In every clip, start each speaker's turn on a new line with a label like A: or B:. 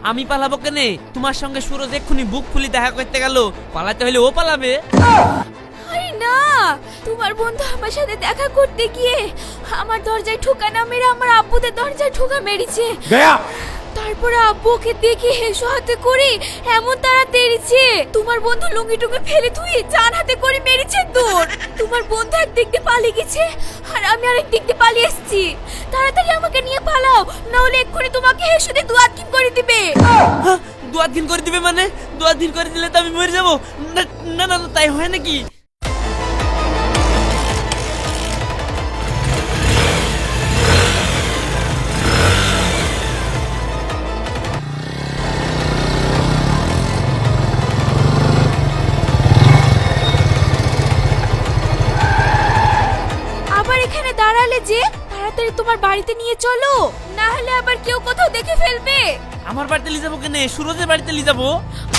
A: আমি পালাবো কেনে? তোমার সঙ্গে সুরজ এক্ষুনি বুক ফুলি দেখা করতে গেল, পালাতে হলে ও পালাবে।
B: আরে না, তোমার বন্ধু আমার সাথে দেখা করতে গিয়ে আমার দরজায় ঠোকা না মেরে আমার আব্বুদের দরজায় ঠোকা মেরেছে। তারপরে আব্বুকে দেখে হেসো হাতে করে এমন তারা তেড়েছে, তোমার বন্ধু লুঙ্গি টুঙ্গি ফেলে ধুয়ে জান হাতে করে মেরেছে দৌড়। তোমার বন্ধু এক দিক দিয়ে পালিয়ে গেছে আর আমি আরেক দিক দিয়ে পালিয়ে এসেছি। তাড়াতাড়ি আমাকে নিয়ে পালাও, না হলে এক্ষুনি তোমাকে হেসো দিয়ে দুয়াতকিন করে দিবে।
A: দুয়াতকিন করে দিবে মানে? দুয়াতকিন করে দিলে তো আমি মরে যাবো। না না না, তাই হয় নাকি?
B: দাঁড়ালে যে, তাড়াতাড়ি তোমার বাড়িতে নিয়ে চলো, না হলে আবার কেউ কোথাও দেখে ফেলবে।
A: আমার বাড়িতে নিয়ে যাবো কেনে? সুরজের বাড়িতে নিয়ে যাবো।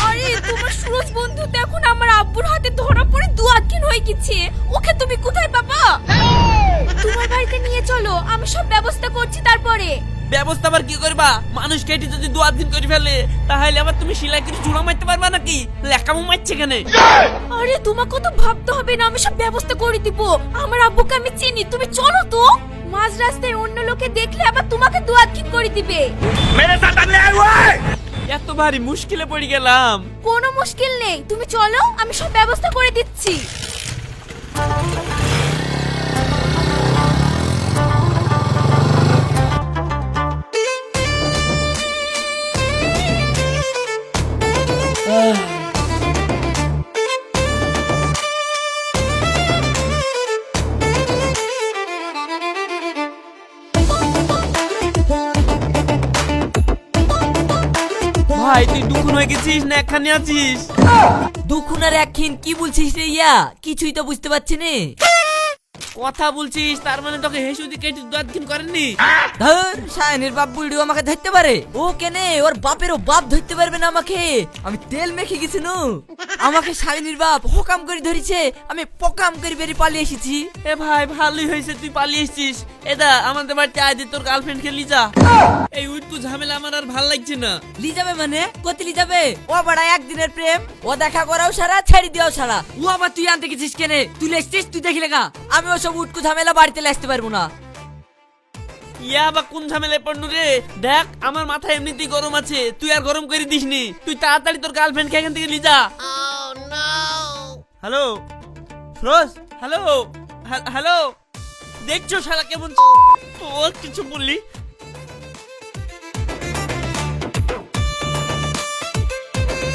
B: আরে তোমার সুরজ বন্ধু তো এখন আমার আব্বুর হাতে ধরা পড়ে দুয়াতকিন হয়ে গেছে, ওকে তুমি কোথায় পাবা? তোমার বাড়িতে নিয়ে চলো, আমি সব ব্যবস্থা করছি। তারপরে
A: ব্যবস্থা আবার কি করবা? মানুষ কেটে যদি দুয়াতকিন করে ফেলে তাহলে আবার তুমি সেলাই করে চুড়া মারতে পারবা নাকি? লেখামো মারছে কেনে?
B: আরে তোমাকে তো ভাবতে হবে না, আমি সব ব্যবস্থা করে দিব। আমার আব্বুকে আমি চিনি, তুমি চলো তো। মাঝ রাস্তায় অন্য লোকে দেখলে আবার তোমাকে দুয়াতকিন করে দিবে।
A: এত ভারী মুশকিলে পড়ে গেলাম।
B: কোনো মুশকিল নেই, তুমি চলো, আমি সব ব্যবস্থা করে দিচ্ছি।
A: ভাই তুই দুখুন হয়ে গেছিস না একখানে আছিস?
C: দুখুন আর একখিন কি বলছিস রে ইয়া? কিছুই তো বুঝতে পারছি না।
A: কথা বলছিস তার মানে তোকে হেসুদি কেটে দুয়াতকিন করেননি?
C: ধর শায়নের বাপ বুড়িও আমাকে ধরতে পারে? ও কেনে ওর বাপেরও বাপ ধরতে পারবে না আমাকে? আমি তেল মেখে গেছি নু, আমাকে শায়নের বাপ হোকাম করে ধরেছে, আমি পকাম করে বেরিয়ে পালিয়ে এসেছি।
A: এ ভাই ভালোই হয়েছে তুই পালিয়ে এসেছিস। এদা আমাদের বাড়িতে আজ তোর গার্লফ্রেন্ড কে লিজা। এই উঠতু ঝামেলা আমার আর ভাল লাগছে না।
C: লি যাবে মানে কত লি যাবে? ও বড়া একদিনের প্রেম, ও দেখা করাও সারা ছেড়ে দিও সারা। ও আবার তুই আনতে গেছিস কেনে? তুই লেসছিস, তুই দেখলে গা। আমি ওসব উটকু ঝামেলা বাড়িতে আসতে পারবো না।
A: ইয়া বা কোন ঝামেলায় পড়নু রে? দেখ আমার মাথা এমনিতেই গরম আছে, তুই আর গরম করে দিসনি। তুই তাড়াতাড়ি তোর গার্লফ্রেন্ড কে এখান থেকে Liza. Hello Firoz, hello hello, দেখছো শালা কেমন তোর কিছু বললি?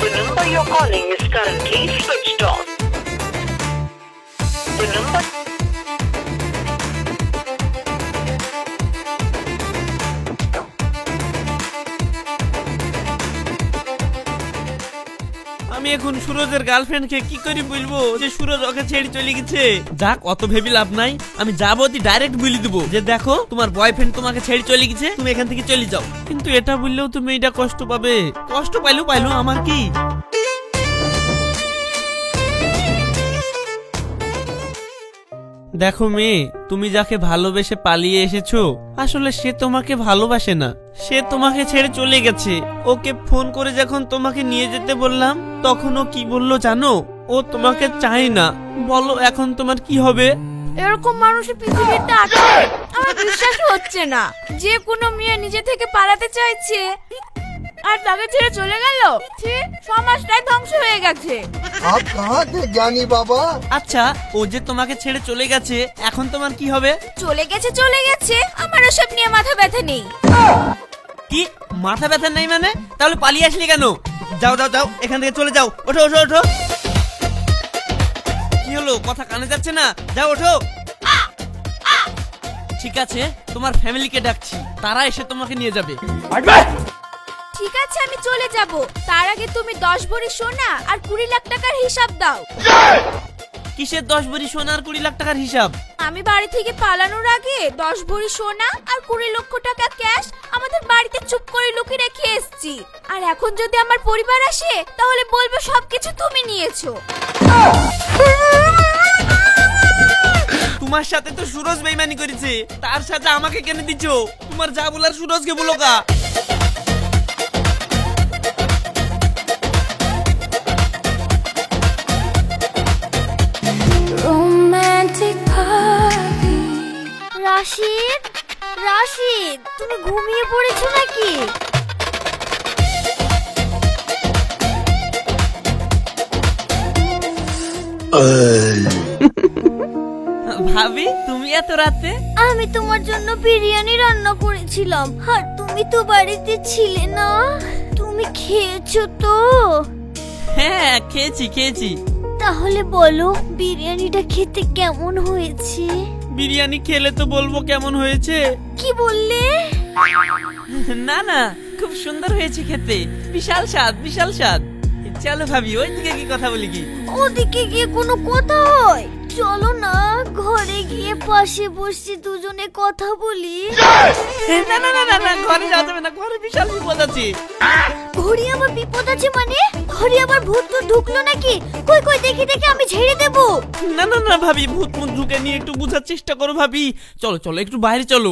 D: The number you're calling is currently switched off. The number
A: আমি এখন সুরজের গার্লফ্রেন্ডকে কি করে বলবো যে সুরজ ওকে ছেড়ে চলে গেছে? যাক অত ভেবে লাভ নাই, আমি যাবো ডাইরেক্ট বলে দেবো যে দেখো তোমার বয়ফ্রেন্ড তোমাকে ছেড়ে চলে গেছে, তুমি এখান থেকে চলে যাও। কিন্তু এটা বললেও তো মেয়েটা কষ্ট পাবে। কষ্ট পাইলো আমার কি? দেখো মেয়ে, তুমি যাকে ভালোবেসে পালিয়ে এসেছো আসলে সে তোমাকে ভালোবাসে না, সে তোমাকে ছেড়ে চলে গেছে। ওকে ফোন করে যখন তোমাকে নিয়ে যেতে বললাম তখন ও কি বললো জানো? ও তোমাকে চায় না। বলো এখন তোমার কি হবে?
B: এরকম মানুষের পৃথিবীতে আছে? আমার বিশ্বাস হচ্ছে না যে কোনো মেয়ে নিজে থেকে পালাতে চাইছে আর তাকে ছেড়ে চলে গেল। সমাজটাই ধ্বংস হয়ে গেছে।
E: आप कहाँ थे ज्ञानी बाबा?
A: আচ্ছা ও যে তোমাকে ছেড়ে চলে গেছে এখন তোমার কি হবে?
B: চলে গেছে, আমার ওসব নিয়ে মাথা ব্যথা নেই।
A: কি মাথা ব্যথা নেই মানে? তাহলে পালিয়ে আসলি কেন? যাও যাও যাও, এখান থেকে চলে যাও। ওঠো ওঠো ওঠো। কি হলো, কথা কানে যাচ্ছে না? যাও ওঠো। ঠিক আছে তোমার ফ্যামিলিকে ডাকছি, তারা এসে তোমাকে নিয়ে যাবে।
B: ঠিক আছে আমি চলে যাব, তার আগে তুমি 10 ভরি সোনা আর 20 লাখ টাকার হিসাব দাও।
A: কিসের 10 ভরি সোনা আর 20 লাখ টাকার হিসাব?
B: আমি বাড়ি থেকে পালানোর আগে 10 ভরি সোনা আর 20 লক্ষ টাকা ক্যাশ আমাদের বাড়িতে চুপ করে লুকিয়ে রেখে এসেছি। আর এখন যদি আমার পরিবার আসে তাহলে বলবে সবকিছু তুমি নিয়েছো।
A: তোমার সাথে তো সুরজ বেইমানি করেছে, তার সাথে আমাকে কেন দিছো? তোমার যা বলার সুরজকে বলো গা।
B: রাশিদ, রাশিদ, তুমি ঘুমিয়ে পড়েছো নাকি?
A: ভাবি তুমি এত রাতে?
B: আমি তোমার জন্য বিরিয়ানি রান্না করেছিলাম আর তুমি তো বাড়িতে ছিলে না। তুমি খেয়েছো তো?
A: হ্যাঁ খেয়েছি খেয়েছি।
B: তাহলে বলো বিরিয়ানিটা খেতে কেমন হয়েছে?
A: বিরিয়ানি খেলে তো বলবো কেমন হয়েছে।
B: কি বললে?
A: না না, খুব সুন্দর হয়েছে খেতে, বিশাল স্বাদ বিশাল স্বাদ। চলো ভাবি ওইদিকে কি কথা বলি কি?
B: ওদিকে গিয়ে কোনো কথা হয়? চলো না ঘরে গিয়ে পাশে বসে দুজনে কথা বলি।
A: না না না না না, ঘরে যাওয়া যাবে না, ঘরে বিশাল বিপদ আছে।
B: ঘরে আবার বিপদ আছে মানে? ঘরে আবার ভূত তো ঢুকলো নাকি? কই কই দেখি দেখি, আমি ঝেড়ে দেবো।
A: না না না ভাবি, ভূত মুত ঢুকে নিয়ে একটু বোঝার চেষ্টা করো ভাবি। চলো চলো একটু বাইরে চলো।